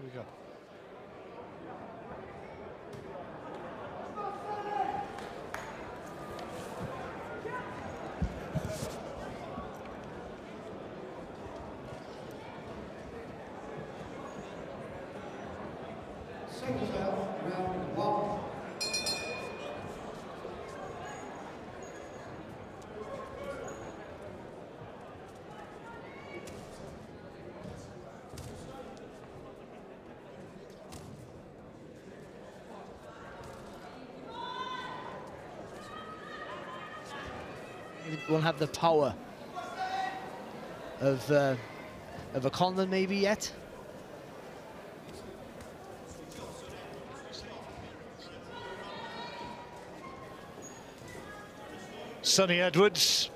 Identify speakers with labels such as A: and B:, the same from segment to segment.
A: we go.
B: Round one.
C: It won't have the power of a Conlon maybe yet.
A: Sonny Edwards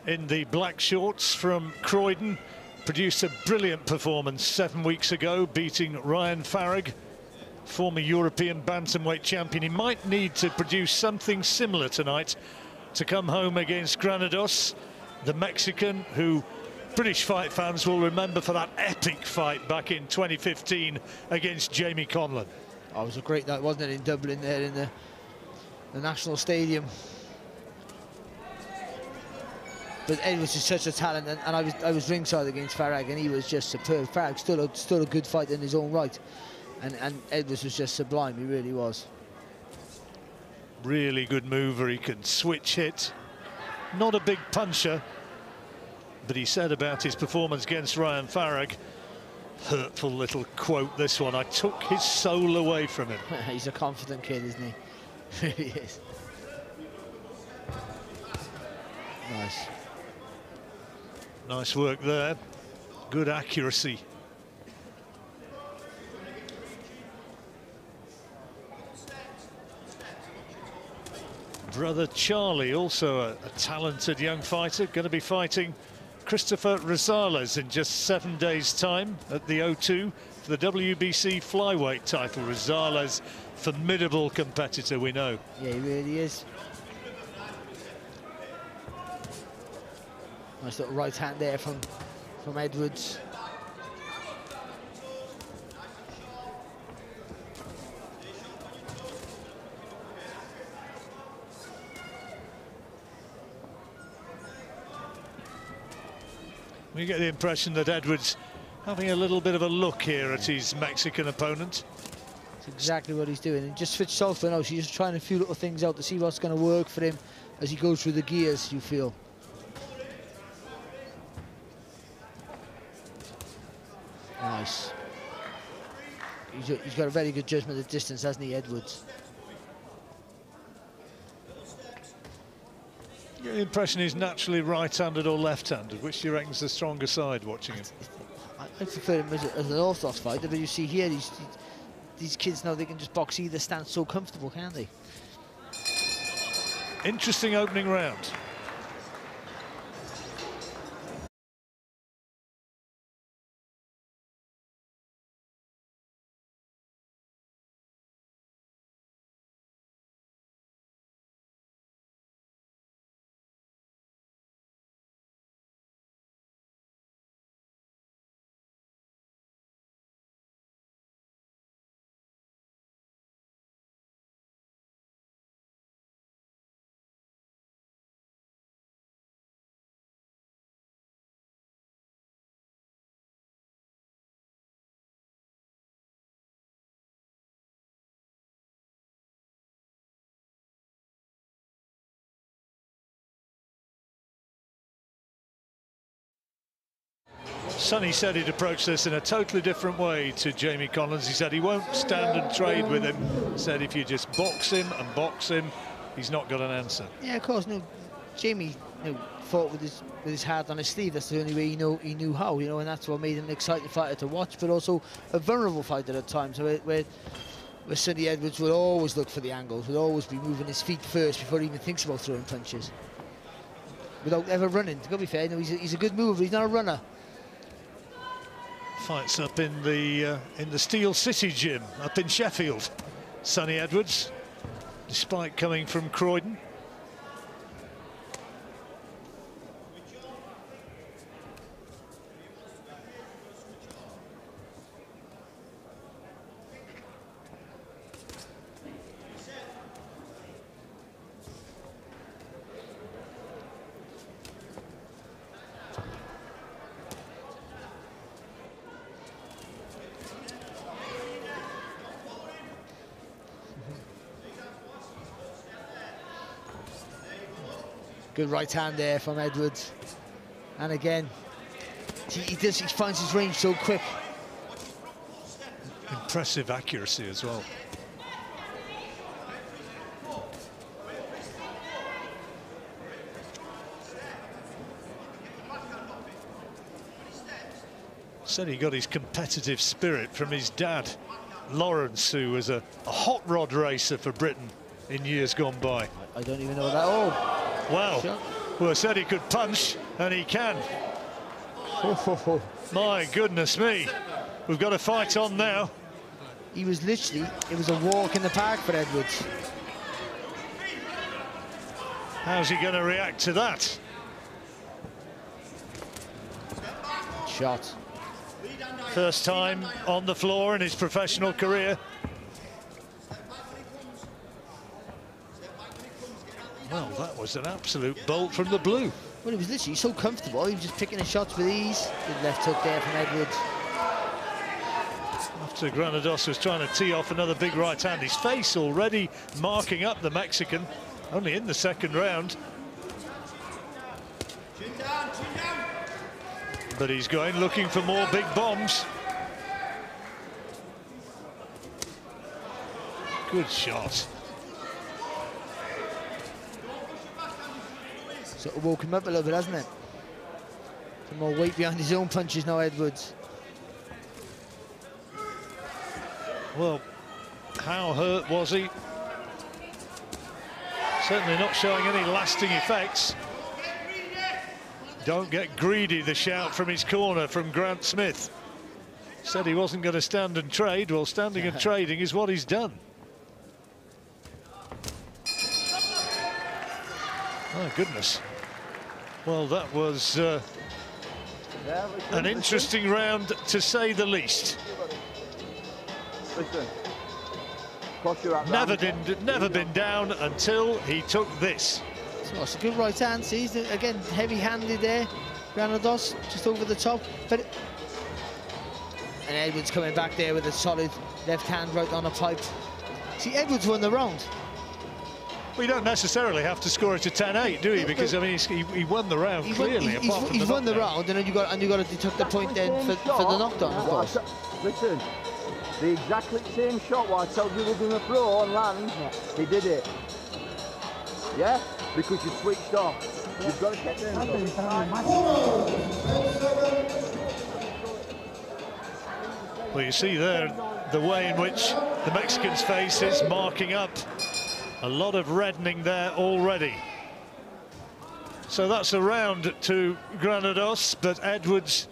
A: in the black shorts from Croydon produced a brilliant performance 7 weeks ago, beating Ryan Farag, former European bantamweight champion. He might need to produce something similar tonight to come home against Granados, the Mexican, who British fight fans will remember for that epic fight back in 2015 against Jamie Conlon.
C: Oh, it was a great night, wasn't it, in Dublin there in the National Stadium. But Edwards is such a talent, and I was ringside against Farag, and he was just superb. Farag still a good fighter in his own right, and Edwards was just sublime. He really was.
A: Really good mover. He can switch hit. Not a big puncher, but he said about his performance against Ryan Farag, hurtful little quote, this one: "I took his soul away from him."
C: He's a confident kid, isn't he? Really is. Nice.
A: Nice work there. Good accuracy. Brother Charlie, also a talented young fighter, going to be fighting Christopher Rosales in just 7 days' time at the O2 for the WBC flyweight title. Rosales, formidable competitor, we know.
C: Yeah, he really is. Nice little right hand there from Edwards.
A: We get the impression that Edwards having a little bit of a look here at his Mexican opponent.
C: That's exactly what he's doing. And just switched off now. She's just trying a few little things out to see what's going to work for him as he goes through the gears, you feel. Nice. He's got a very good judgment of distance, hasn't he, Edwards?
A: Your impression is naturally right-handed or left-handed? Which do you reckon's the stronger side watching him?
C: I prefer him as an orthodox fighter, but you see here, these kids now, they can just box either stance so comfortable, can't they?
A: Interesting opening round. Sonny said he'd approach this in a totally different way to Jamie Collins. He said he won't stand and trade with him. Said if you just box him, he's not got an answer.
C: Yeah, of course. No, Jamie fought with his heart on his sleeve. That's the only way he knew how, and that's what made him an exciting fighter to watch, but also a vulnerable fighter at times, where Sonny Edwards will always look for the angles, will always be moving his feet first before he even thinks about throwing punches, without ever running. To be fair, he's a good mover, but he's not a runner.
A: Fights up in the Steel City gym up in Sheffield. Sonny Edwards, despite coming from Croydon.
C: Good right hand there from Edwards. And again, he finds his range so quick.
A: Impressive accuracy as well. Said he got his competitive spirit from his dad, Lawrence, who was a hot rod racer for Britain in years gone by.
C: I don't even know that. Oh,
A: well, said he could punch, and he can. My goodness me, we've got a fight on now.
C: He was literally, it was a walk in the park for Edwards.
A: How's he going to react to that?
C: Shot.
A: First time on the floor in his professional career. Well, that was an absolute bolt from the blue.
C: Well, he was literally so comfortable. He was just picking his shots with ease. Good left hook there from Edwards.
A: After Granados was trying to tee off another big right hand, his face already marking up the Mexican, only in the second round. But he's going looking for more big bombs. Good shot.
C: Sort of woke him up a little bit, hasn't it? Some more weight behind his own punches now, Edwards.
A: Well, how hurt was he? Certainly not showing any lasting effects. Don't get greedy, the shout from his corner from Grant Smith. Said he wasn't going to stand and trade. Well, standing and trading is what he's done. My goodness. Well, that was an interesting round, to say the least.
D: Listen.
A: Never been down until he took this.
C: So it's a good right hand. See, he's again heavy-handed there. Granados just over the top, but and Edwards coming back there with a solid left hand right on the pipe. See, Edwards won the round.
A: We don't necessarily have to score it to 10-8, do we? Because I mean, he won the round clearly.
C: He's won the round, and then you got to deduct the point then for the knockdown, of course.
D: Listen, the exactly same shot what I told you was going to throw on land. He did it. Yeah, because you switched off. You've got to get there.
A: Well, you see there the way in which the Mexican's face is marking up. A lot of reddening there already. So that's a round to Granados, but Edwards,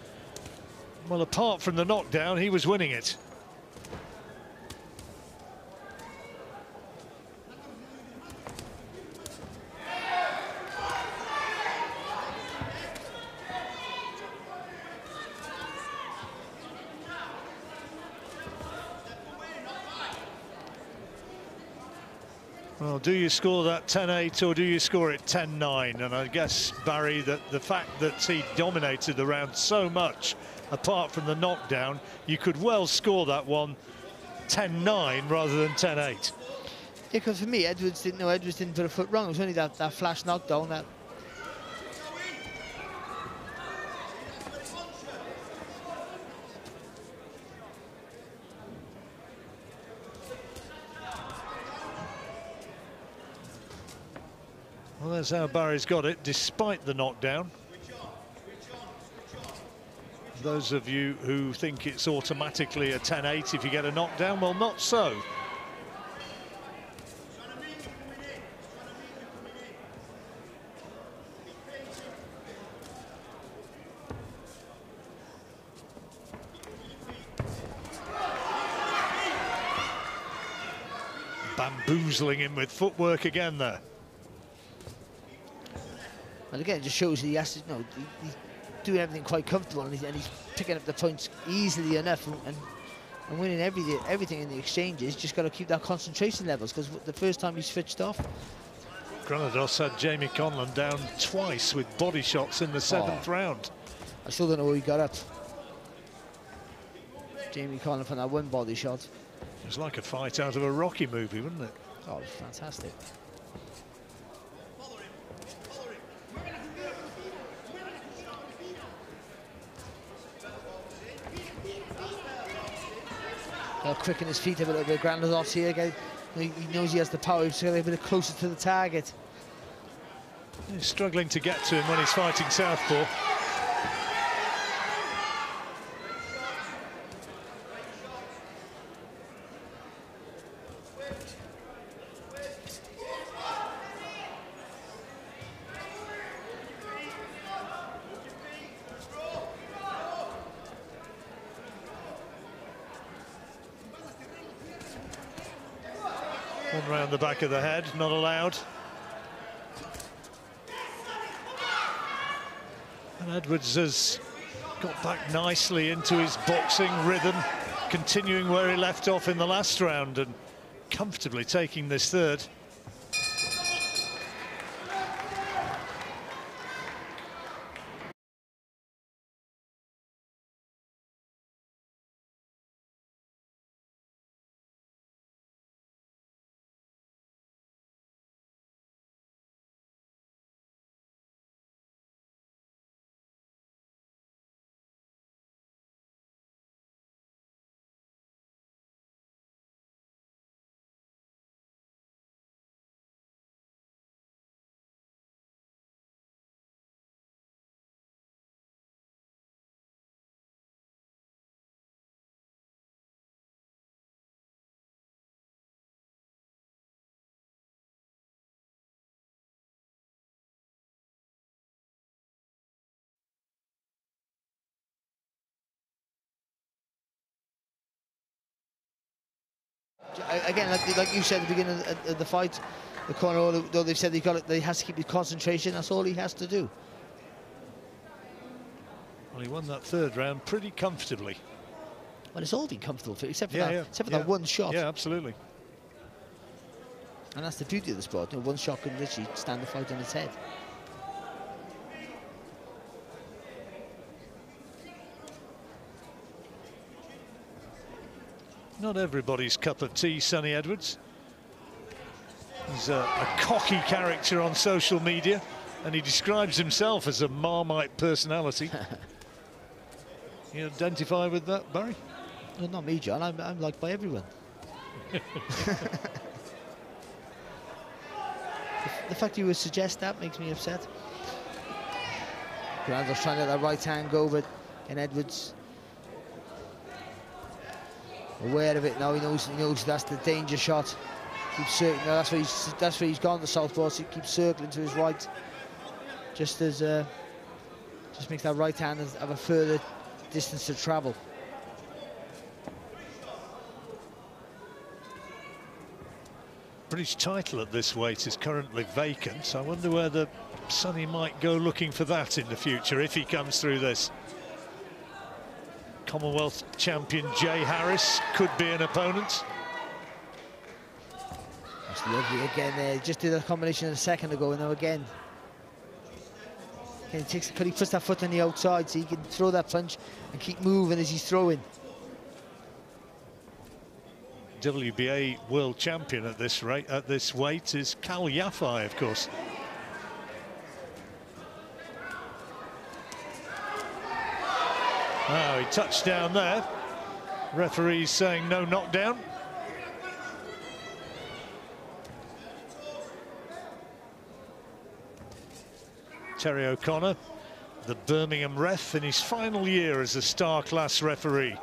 A: well, apart from the knockdown, he was winning it. Well, do you score that 10-8 or do you score it 10-9? And I guess, Barry, that the fact that he dominated the round so much, apart from the knockdown, you could well score that one 10-9 rather than 10-8.
C: Yeah, because for me, Edwards didn't put a foot wrong. It was only that flash knockdown that.
A: Well, that's how Barry's got it, despite the knockdown. Those of you who think it's automatically a 10-8 if you get a knockdown, well, not so. Bamboozling him with footwork again there.
C: And again, it just shows that he has to, he's doing everything quite comfortable, and he's picking up the points easily enough and winning everything in the exchanges. Just got to keep that concentration levels, because the first time he switched off.
A: Granados had Jamie Conlon down twice with body shots in the 7th round.
C: I still don't know where he got up. Jamie Conlon from that one body shot.
A: It was like a fight out of a Rocky movie, wasn't it?
C: Oh, it was fantastic. He'll quicken his feet a little bit. Granados here again. He knows he has the power. He's going to be a bit closer to the target.
A: He's struggling to get to him when he's fighting southpaw. One round the back of the head, not allowed. And Edwards has got back nicely into his boxing rhythm, continuing where he left off in the last round and comfortably taking this third.
C: Again, like you said at the beginning of the fight, the corner, though they've said he has to keep his concentration, that's all he has to do.
A: Well, he won that third round pretty comfortably.
C: Well, it's all been comfortable for, except for,
A: except
C: for that one shot.
A: Yeah, absolutely.
C: And that's the beauty of the sport. One shot can literally stand the fight on its head.
A: Not everybody's cup of tea, Sonny Edwards. He's a cocky character on social media, and he describes himself as a Marmite personality. You identify with that, Barry?
C: No, not me, John. I'm liked by everyone. The fact you would suggest that makes me upset. Granados trying to let that right hand go, but Edwards aware of it now. He knows that's the danger shot. Keeps circling. That's where he's gone. The southpaw. So he keeps circling to his right, just makes that right hand have a further distance to travel.
A: British title at this weight is currently vacant. I wonder whether Sonny might go looking for that in the future if he comes through this. Commonwealth champion Jay Harris could be an opponent.
C: That's lovely again there. Just did a combination a second ago, and now again. He puts that foot on the outside so he can throw that punch and keep moving as he's throwing.
A: WBA world champion at this weight is Cal Yafai, of course. Oh, he touched down there. Referee's saying no knockdown. Terry O'Connor, the Birmingham ref, in his final year as a star-class referee.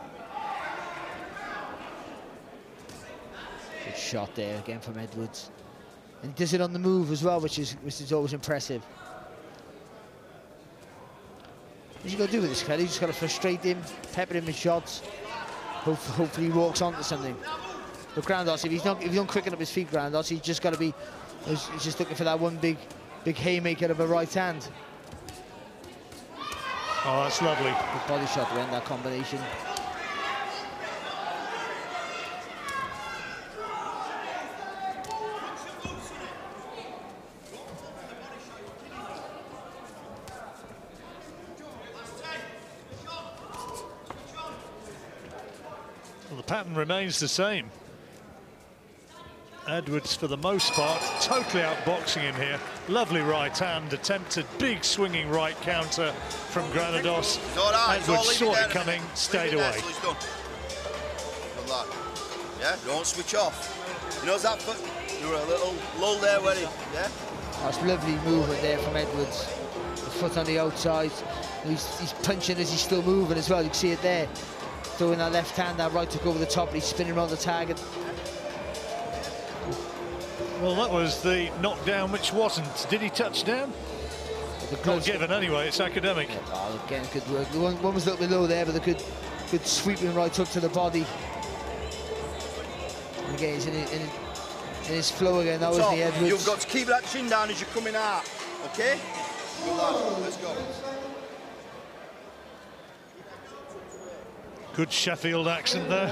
C: Good shot there again from Edwards. And he does it on the move as well, which is always impressive. What you got to do with this fella? You just got to frustrate him, pepper him with shots. Hopefully he walks onto something. But Granados, if you don't quicken up his feet, Granados, he's just got to be. He's just looking for that one big haymaker of a right hand.
A: Oh, that's lovely.
C: Good body shot to end that combination.
A: Well, the pattern remains the same. Edwards, for the most part, totally outboxing him here. Lovely right hand, attempted big swinging right counter from Granados. Edwards saw it coming, stayed away.
E: Good luck.
D: Yeah, don't switch off. You know that foot? You were a little lull there, were you? Yeah?
C: That's lovely movement there from Edwards. The foot on the outside. He's punching as he's still moving as well. You can see it there. Throwing that left hand, that right hook over the top, and he's spinning around the target.
A: Well, that was the knockdown which wasn't. Did he touch down? Not given anyway, it's academic.
C: Oh, again, good work. The one was a little bit low there, but a good sweeping right hook to the body. And again, he's in his flow again. That was the Edwards.
D: You've got to keep that chin down as you're coming out, okay? Good lad, let's go.
A: Good Sheffield accent there.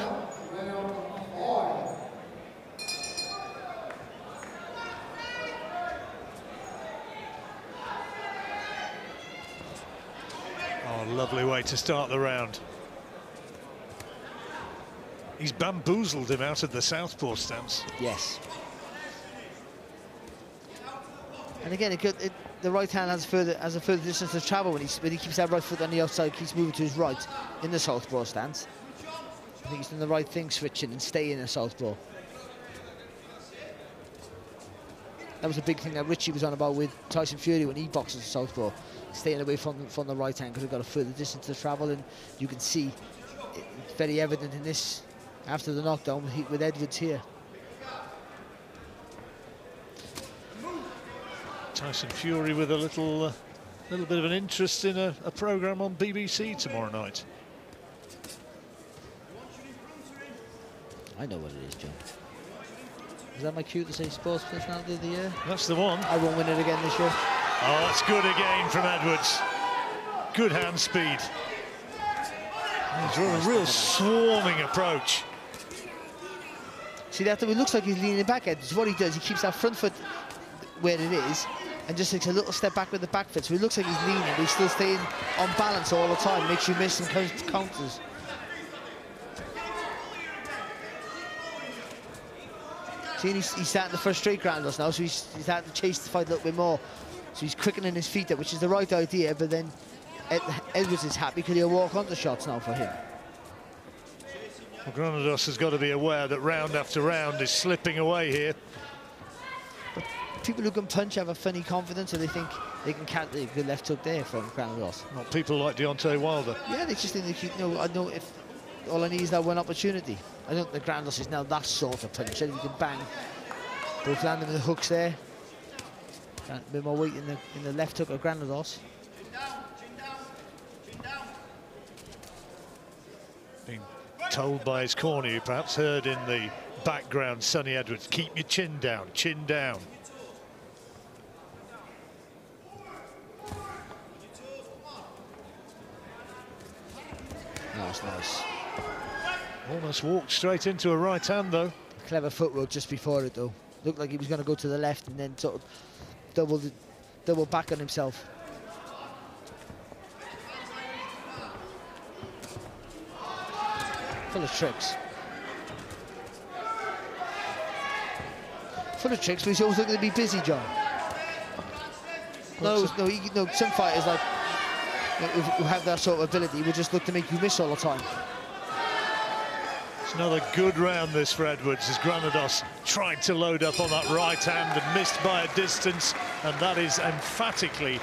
A: Oh, lovely way to start the round. He's bamboozled him out of the southpaw stance.
C: Yes. And again, the right hand has a further distance to travel when he keeps that right foot on the outside, keeps moving to his right in the southpaw stance. I think he's done the right thing, switching and staying in the southpaw. That was a big thing that Richie was on about with Tyson Fury when he boxes the southpaw, staying away from the right hand because we've got a further distance to travel, and you can see it's very evident in this after the knockdown with Edwards here.
A: Tyson Fury with a little bit of an interest in a programme on BBC tomorrow night.
C: I know what it is, John. Is that my cue to say Sports Personality of the Year?
A: That's the one.
C: I won't win it again this year.
A: Oh, that's good again from Edwards. Good hand speed. It's a real swarming approach.
C: See that? It looks like he's leaning back, Edwards. What he does, he keeps that front foot where it is and just takes a little step back with the back foot. So he looks like he's leaning, but he's still staying on balance all the time. Makes you miss and counters. See, he's starting to frustrate granados now, so he's starting to chase the fight a little bit more. So he's quickening his feet up, which is the right idea, but then Edwards is happy because he'll walk onto shots now for him.
A: Well, Granados has got to be aware that round after round is slipping away here.
C: But people who can punch have a funny confidence, and they think they can counter the good left hook there from Granados.
A: Not people like Deontay Wilder.
C: Yeah, they just think they keep, I know if all I need is that one opportunity. I don't think Granados is now that sort of puncher. You can bang. Both landing the hooks there. A bit more weight in the left hook of Granados.
A: Being told by his corner, you perhaps heard in the background, Sonny Edwards, keep your chin down, chin down.
C: Nice, nice.
A: Almost walked straight into a right hand, though.
C: Clever footwork just before it, though. Looked like he was going to go to the left and then sort of double back on himself. Full of tricks. Full of tricks, but he's always looking to be busy, John. No, some fighters like who have that sort of ability will just look to make you miss all the time.
A: It's another good round this for Edwards as Granados tried to load up on that right hand and missed by a distance, and that is emphatically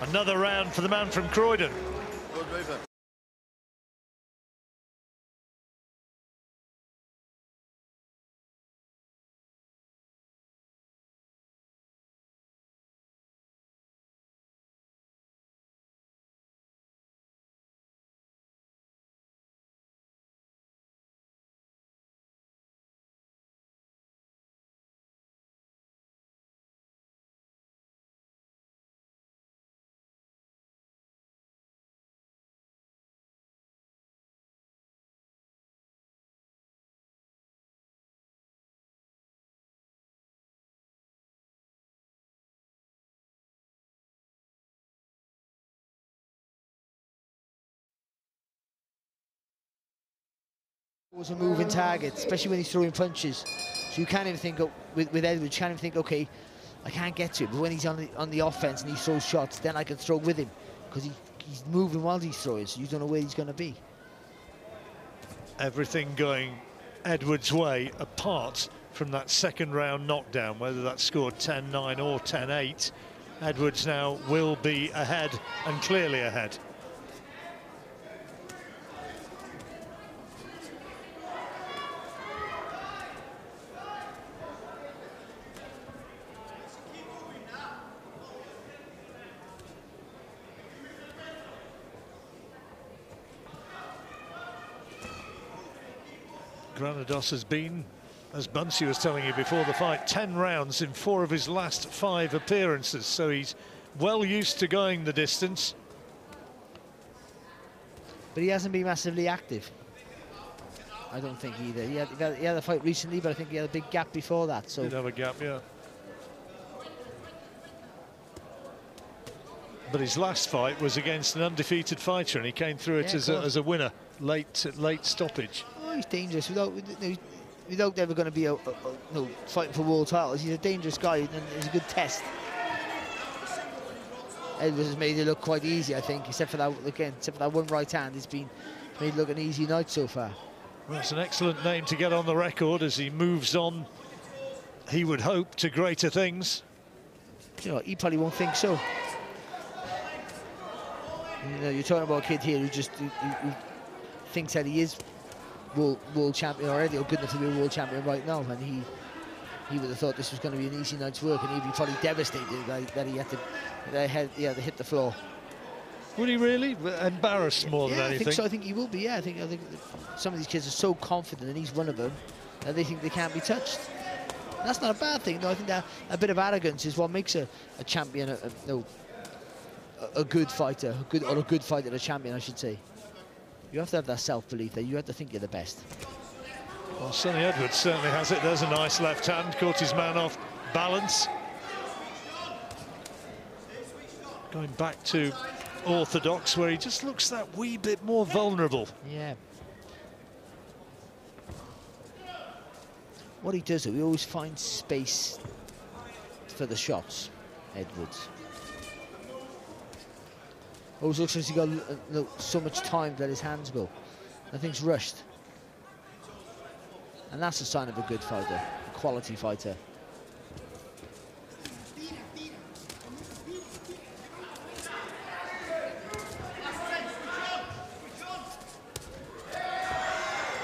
A: another round for the man from Croydon.
C: Was a moving target, especially when he's throwing punches. So you can't even think with Edwards, you can't even think, okay, I can't get to it. But when he's on the offense and he throws shots, then I can throw with him because he's moving while he's throwing, so you don't know where he's going to be.
A: Everything going Edwards' way, apart from that second round knockdown, whether that scored 10-9 or 10-8. Edwards now will be ahead, and clearly ahead. Granados has been, as Bunsey was telling you before the fight, 10 rounds in 4 of his last 5 appearances, so he's well used to going the distance.
C: But he hasn't been massively active, I don't think, either. He had a fight recently, but I think he had a big gap before that. So
A: did have a gap, yeah. But his last fight was against an undefeated fighter, and he came through it as a winner, late stoppage.
C: Oh, he's dangerous. Without ever going to be fighting for world titles, he's a dangerous guy, and he's a good test. Edwards has made it look quite easy, I think, except for that one right hand. It's been made it look an easy night so far.
A: Well, it's an excellent name to get on the record as he moves on, he would hope, to greater things.
C: You know, he probably won't think so. You know, you're talking about a kid here who thinks that he is world champion already, or good enough to be a world champion right now, and he would have thought this was going to be an easy night's work, and he'd be probably devastated that he had to hit the floor.
A: Would he really? Embarrassed more than anything?
C: I think so. I think he will be. Yeah, I think some of these kids are so confident, and he's one of them, that they think they can't be touched. And that's not a bad thing. No, I think that a bit of arrogance is what makes a champion a good fighter, a good fighter, a champion, I should say. You have to have that self-belief that you have to think you're the best.
A: Well, Sonny Edwards certainly has it. There's a nice left hand, caught his man off balance. Going back to orthodox, where he just looks that wee bit more vulnerable.
C: Yeah. What he does, he always finds space for the shots, Edwards. Always looks like he's got so much time to let his hands go. Nothing's rushed. And that's a sign of a good fighter, a quality fighter.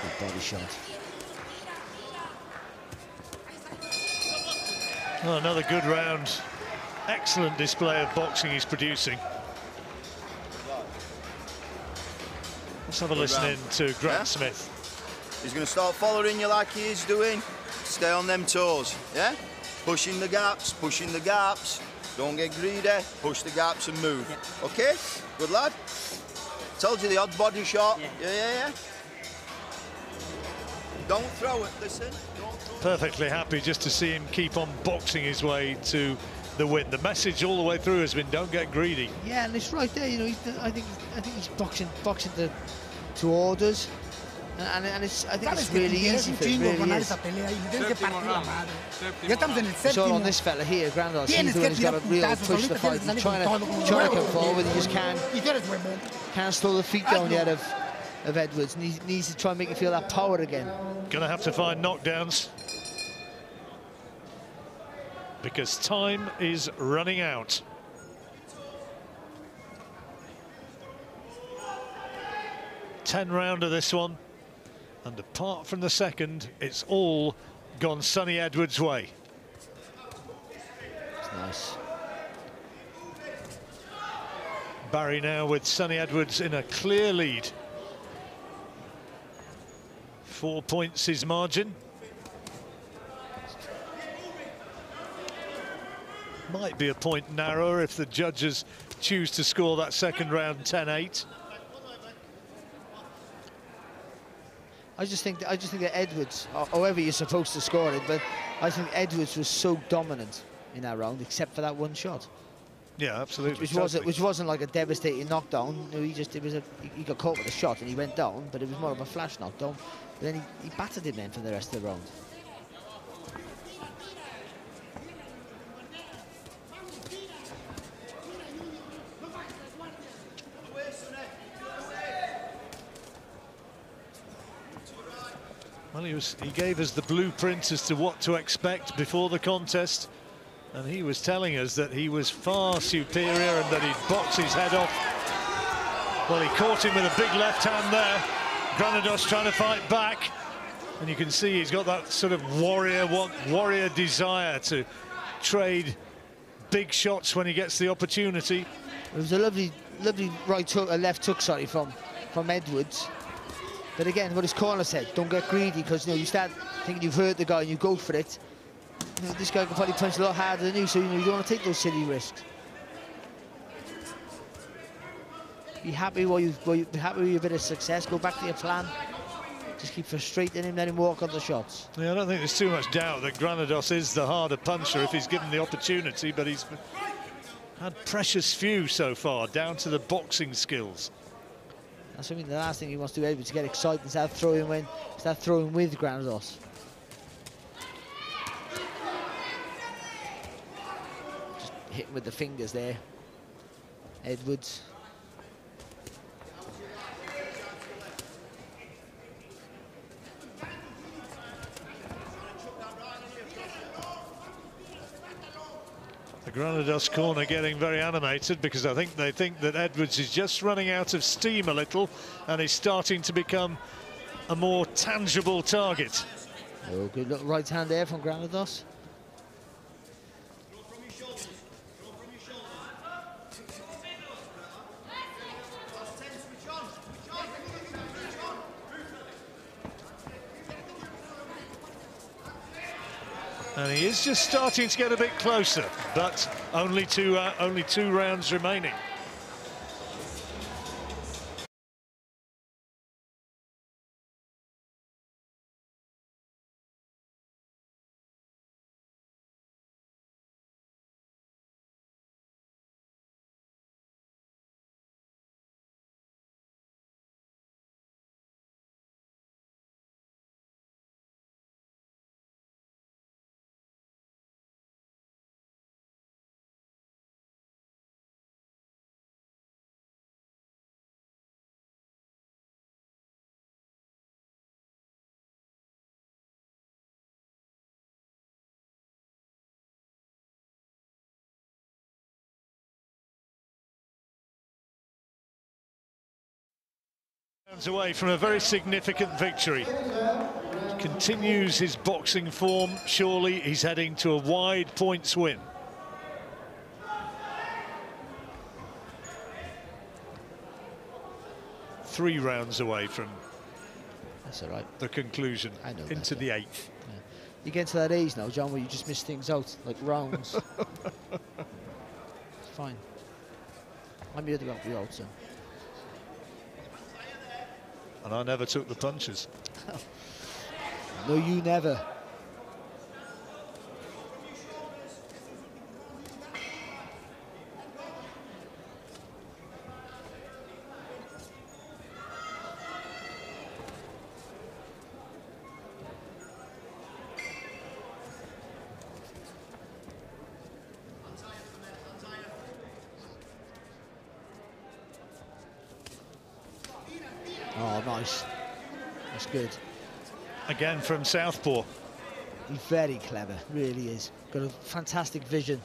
C: Good body shot.
A: Oh, another good round. Excellent display of boxing he's producing. Let's have a listen in to Grant Smith.
D: He's going to start following you like he is doing. Stay on them toes, yeah? Pushing the gaps, pushing the gaps. Don't get greedy, push the gaps and move. Yeah. Okay? Good lad. Told you the odd body shot. Yeah. Don't throw it, listen.
A: Perfectly happy just to see him keep on boxing his way to the win. The message all the way through has been don't get greedy. I
C: and it's right there, you know, I think he's boxing to orders. And I think it's really easy for him, really is. So on this fella here, Granados, he's got a real push the fight. He's trying to come forward, he just can't slow the feet down yet of Edwards, and he needs to try and make him feel that power again.
A: Gonna have to find knockdowns, because time is running out. Ten rounder this one, and apart from the second, it's all gone Sonny Edwards' way.
C: It's nice.
A: Barry now with Sonny Edwards in a clear lead. 4 points his margin. Might be a point narrower if the judges choose to score that second round 10-8.
C: I just think that Edwards, however you're supposed to score it, but I think Edwards was so dominant in that round, except for that one shot.
A: Yeah, absolutely.
C: Which wasn't like a devastating knockdown. You know, he got caught with a shot and he went down, but it was more of a flash knockdown. But then he battered him then for the rest of the round.
A: Well, he gave us the blueprint as to what to expect before the contest, and he was telling us that he was far superior and that he'd box his head off. Well, he caught him with a big left hand there. Granados trying to fight back, and you can see he's got that sort of warrior desire to trade big shots when he gets the opportunity.
C: It was a lovely right hook, a left hook, sorry, from Edwards. But again, what his corner said, don't get greedy, because you start thinking you've hurt the guy and you go for it. This guy can probably punch a lot harder than you, so you don't want to take those silly risks. Be happy be happy with your bit of success. Go back to your plan. Just keep frustrating him, let him walk on the shots.
A: Yeah, I don't think there's too much doubt that Granados is the harder puncher if he's given the opportunity, but he's had precious few so far, down to the boxing skills.
C: That's the last thing he wants to be able to get excited and start throwing with Granados. Just hit him with the fingers there, Edwards.
A: The Granados corner getting very animated, because I think they think that Edwards is just running out of steam a little and is starting to become a more tangible target.
C: Oh, good little right hand there from Granados.
A: And he is just starting to get a bit closer, but only two rounds remaining. Away from a very significant victory. Continues his boxing form. Surely he's heading to a wide points win. Three rounds away from
C: That's all right.
A: the conclusion.
C: I know
A: into
C: that,
A: the
C: yeah.
A: eighth.
C: Yeah. You get to that age now, John, where you just miss things out, like rounds. It's fine. I'm here to go for the out, so.
A: And I never took the punches.
C: No, you never. Oh, nice. That's good.
A: Again from southpaw.
C: He's very clever, really is. Got a fantastic vision.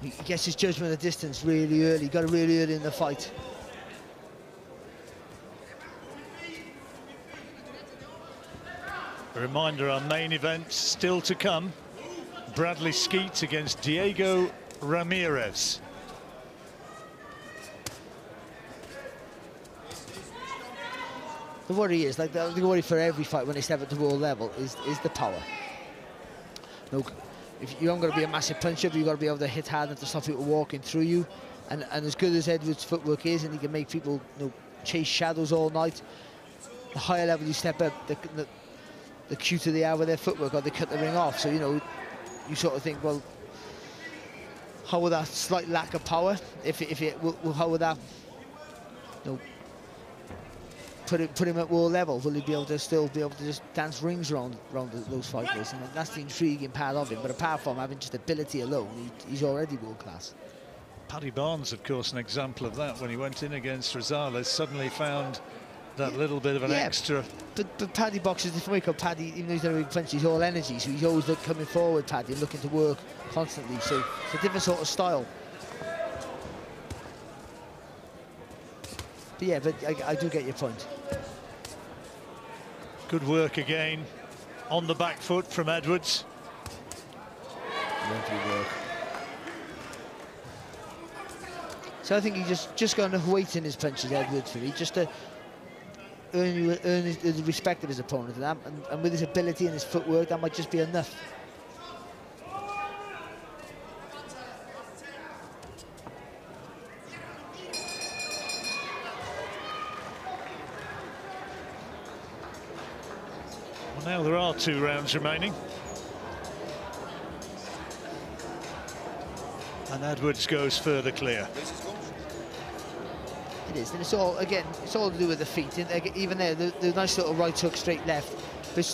C: He gets his judgment of distance really early. Got it really early in the fight.
A: A reminder, our main event still to come. Bradley Skeet against Diego Ramirez.
C: The worry is, like the worry for every fight when they step at the world level is the power. No, if you aren't going to be a massive puncher, but you've got to be able to hit hard enough to stop people walking through you. And as good as Edwards' footwork is, and he can make people chase shadows all night, the higher level you step up, the cuter they are with their footwork, or they cut the ring off. So, you sort of think, well, how will that slight lack of power, how will that, put him at world level? Will he be able to still be able to just dance rings around those fighters? And that's the intriguing part of him. But apart from having just ability alone, he's already world class.
A: Paddy Barnes, of course, an example of that. When he went in against Rosales, suddenly found that little bit of an extra.
C: But Paddy boxes different way, because Paddy, even though he's not really punch, he's all energy, so he's always coming forward, Paddy, and looking to work constantly. So it's a different sort of style. But yeah, but I do get your point.
A: Good work again on the back foot from Edwards.
C: Lovely work. So I think he just got enough weight in his punches, Edwards, for me, just to earn the respect of his opponent, and with his ability and his footwork, that might just be enough.
A: Well, now there are 2 rounds remaining. And Edwards goes further clear.
C: It is, and it's all, again, it's all to do with the feet. And even there, the nice little right hook straight left. But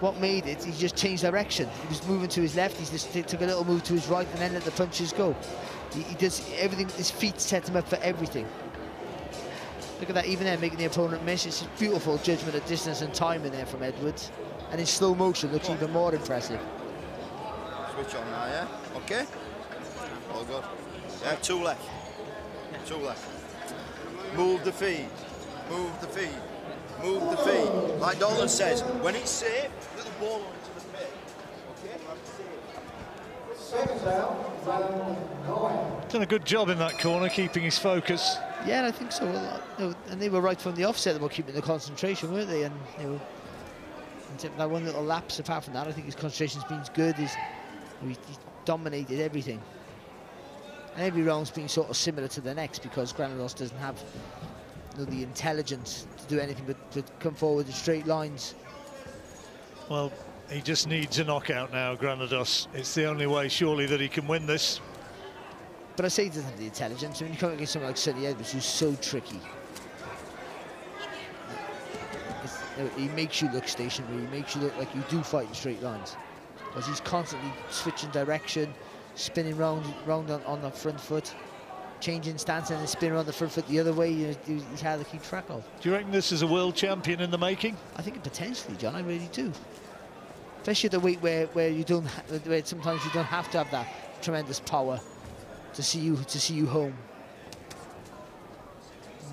C: what made it, he just changed direction. He was moving to his left, he just took a little move to his right and then let the punches go. He does everything, his feet set him up for everything. Look at that, even there, making the opponent miss. It's a beautiful judgment of distance and timing there from Edwards. And in slow motion, looks even more impressive.
D: Switch on now, yeah? Okay? All good. Yeah, 2 left. 2 left. Move the feet. Move the feet. Move the feet. Like Dolan says, when it's safe, put the ball onto the pit. Okay?
B: 6 out, round 9.
A: Done a good job in that corner, keeping his focus.
C: Yeah, I think so. And they were right from the offset about keeping the concentration, weren't they? And that one little lapse, apart from that, I think his concentration's been good. He's dominated everything. And every round's been sort of similar to the next, because Granados doesn't have the intelligence to do anything but come forward in straight lines.
A: Well, he just needs a knockout now, Granados. It's the only way, surely, that he can win this.
C: But I say he doesn't have the intelligence. I mean, you come against someone like Sonny Edwards, who's so tricky. He makes you look stationary. He makes you look like you do fight in straight lines, because he's constantly switching direction, spinning round on the front foot, changing stance and then spinning around the front foot the other way. He's hard to keep track of.
A: Do you reckon this is a world champion in the making?
C: I think potentially, John. I really do. Especially at the weight where sometimes you don't have to have that tremendous power to see you home.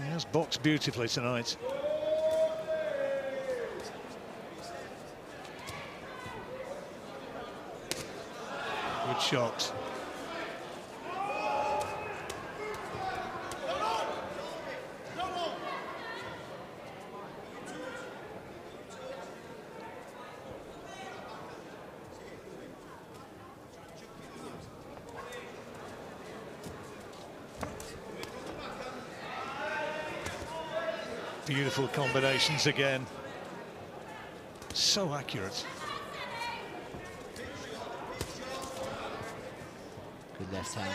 A: He has boxed beautifully tonight. Good shot. Beautiful combinations again. So accurate.
C: Good left hand.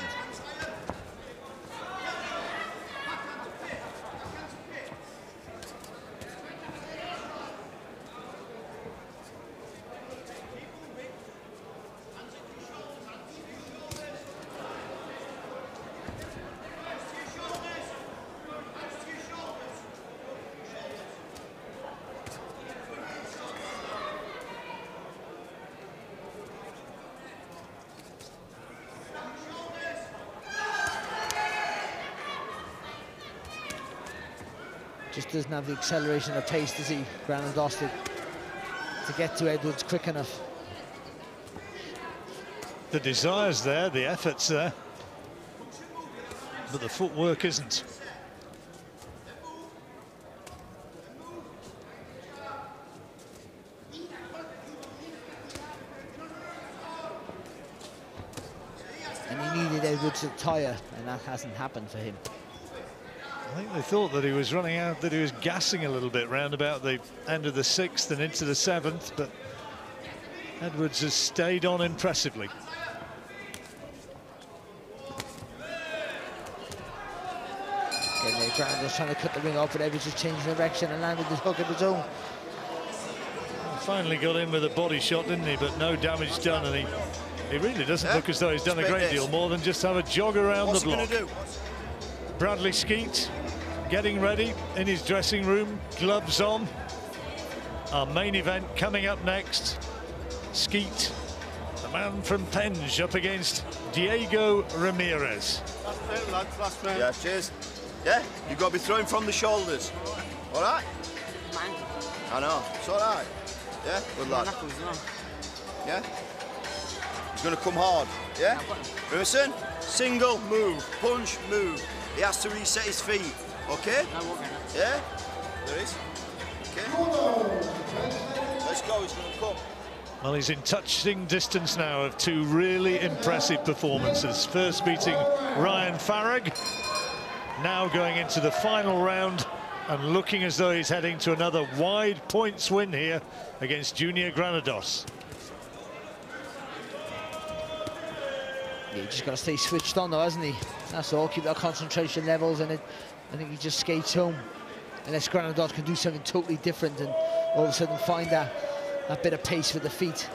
C: Just doesn't have the acceleration or pace, does he, Granados, to get to Edwards quick enough.
A: The desire's there, the effort's there, but the footwork isn't.
C: And he needed Edwards to tire, and that hasn't happened for him.
A: I think they thought that he was running out, that he was gassing a little bit round about the end of the 6th and into the 7th, but Edwards has stayed on impressively.
C: Again, Granados trying to cut the ring off, but Edwards just changed direction and landed the hook of his own.
A: Finally got in with a body shot, didn't he? But no damage done, and he really doesn't look as though he's done a great deal more than just have a jog around the block.
D: What's he gonna do?
A: Bradley Skeet getting ready in his dressing room, gloves on. Our main event coming up next. Skeet, the man from Penge, up against Diego Ramirez.
D: Yeah, cheers. Yeah, you've got to be throwing from the shoulders. All right? I know, it's all right. Yeah, good lad. Yeah? He's going to come hard, yeah? Listen, single, move, punch, move. He has to reset his feet, okay? Yeah? There is. Okay? Let's go, he's going to come.
A: Well, he's in touching distance now of two really impressive performances. First beating Ryan Farag, now going into the final round and looking as though he's heading to another wide points win here against Junior Granados.
C: Yeah, you just got to stay switched on though, hasn't he? That's all, keep that concentration levels, and I think he just skates home. Unless Granados can do something totally different and all of a sudden find that bit of pace with the feet.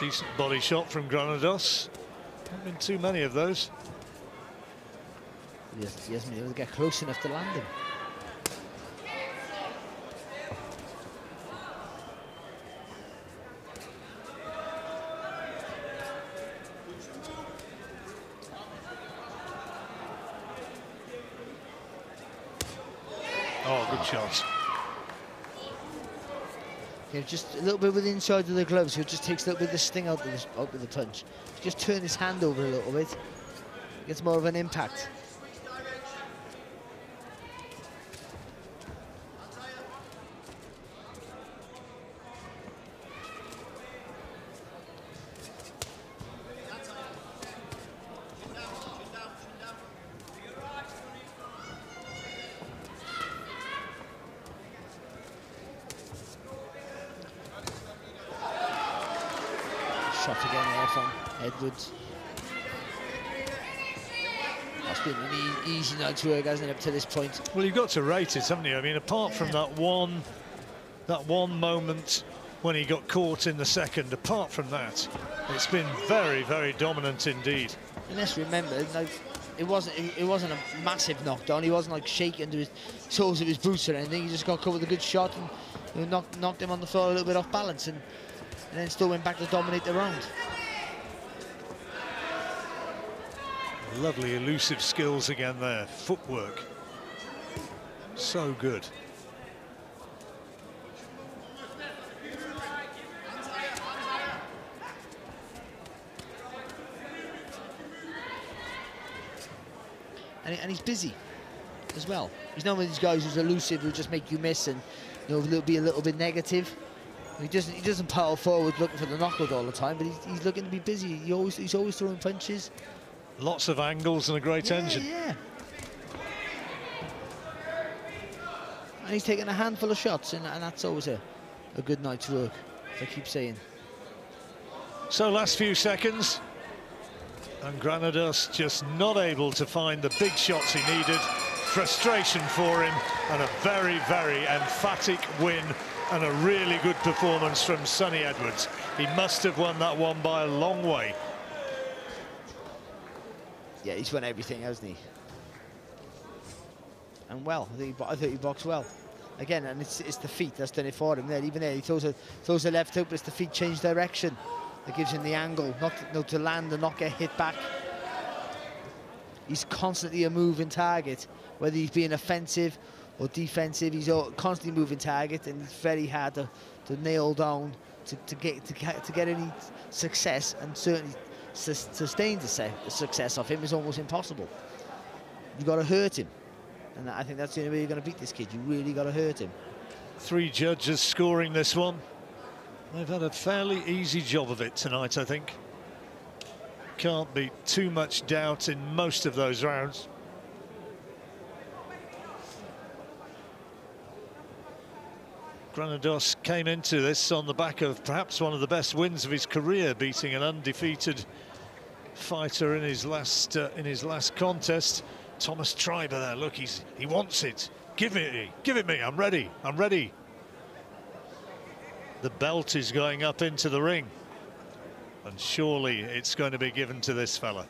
A: Decent body shot from Granados. Not been too many of those.
C: He hasn't been able to get close enough to land him.
A: Oh, good shot.
C: Yeah, just a little bit with the inside of the gloves, so it just takes a little bit of the sting out of the punch. Just turn his hand over a little bit, it gets more of an impact. Shot again there from Edwards. That's been an easy night's work, hasn't it, up to this point?
A: Well, you've got to rate it, haven't you? I mean, apart from that one moment when he got caught in the second, apart from that, it's been very, very dominant indeed.
C: And let's remember, like, it wasn't a massive knockdown. He wasn't like shaking to his soles of his boots or anything. He just got caught with a good shot and knocked him on the floor a little bit off balance, and then still went back to dominate the round.
A: Lovely elusive skills again there. Footwork. So good.
C: And he's busy as well. He's not one of these guys who's elusive, who just make you miss and, you know, be a little bit negative. He doesn't power forward looking for the knockout all the time, but he's looking to be busy. He's always throwing punches.
A: Lots of angles and a great engine.
C: Yeah. And he's taking a handful of shots, and that's always a good night's work, as I keep saying.
A: So last few seconds, and Granados just not able to find the big shots he needed. Frustration for him, and a very, very emphatic win, and a really good performance from Sonny Edwards. He must have won that one by a long way.
C: Yeah, he's won everything, hasn't he? And well, I think he boxed well. Again, and it's the feet that's done it for him there. Even there, he throws a left hook, but it's the feet change direction that gives him the angle, not to land and not get hit back. He's constantly a moving target, whether he's being offensive or defensive. He's constantly moving target, and it's very hard to nail down to get any success, and certainly sustain the success of him is almost impossible. You've got to hurt him, and I think that's the only way you're going to beat this kid. You really got to hurt him. 3
A: judges scoring this one. They've had a fairly easy job of it tonight, I think. Can't be too much doubt in most of those rounds. Granados came into this on the back of perhaps one of the best wins of his career, beating an undefeated fighter in his last contest. Thomas Treiber there, look, he wants it. Give it me, I'm ready, I'm ready. The belt is going up into the ring, and surely it's going to be given to this fella.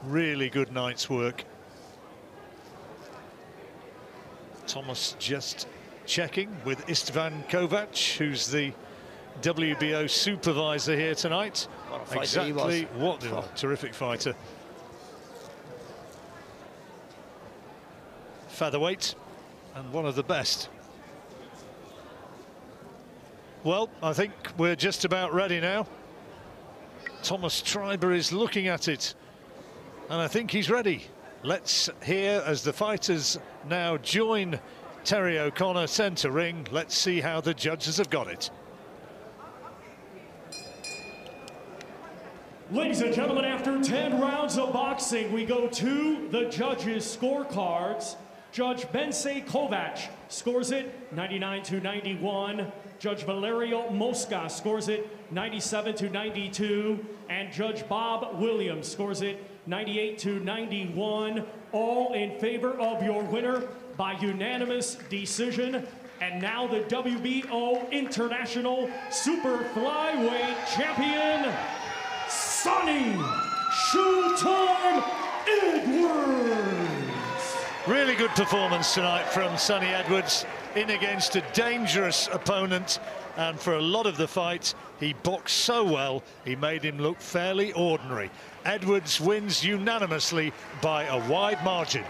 A: Really good night's work. Thomas just checking with Istvan Kovac, who's the WBO supervisor here tonight. Exactly what a terrific fighter. Featherweight, and one of the best. Well, I think we're just about ready now. Thomas Treiber is looking at it, and I think he's ready. Let's hear as the fighters now join Terry O'Connor centre ring. Let's see how the judges have got it.
E: Ladies and gentlemen, after 10 rounds of boxing, we go to the judges' scorecards. Judge Bensei Kovac scores it 99-91. Judge Valerio Mosca scores it 97-92. And Judge Bob Williams scores it 98-91. All in favor of your winner by unanimous decision. And now the WBO International Super Flyweight Champion, Sonny Showtime Edwards.
A: Really good performance tonight from Sonny Edwards, in against a dangerous opponent, and for a lot of the fight he boxed so well he made him look fairly ordinary. Edwards wins unanimously by a wide margin.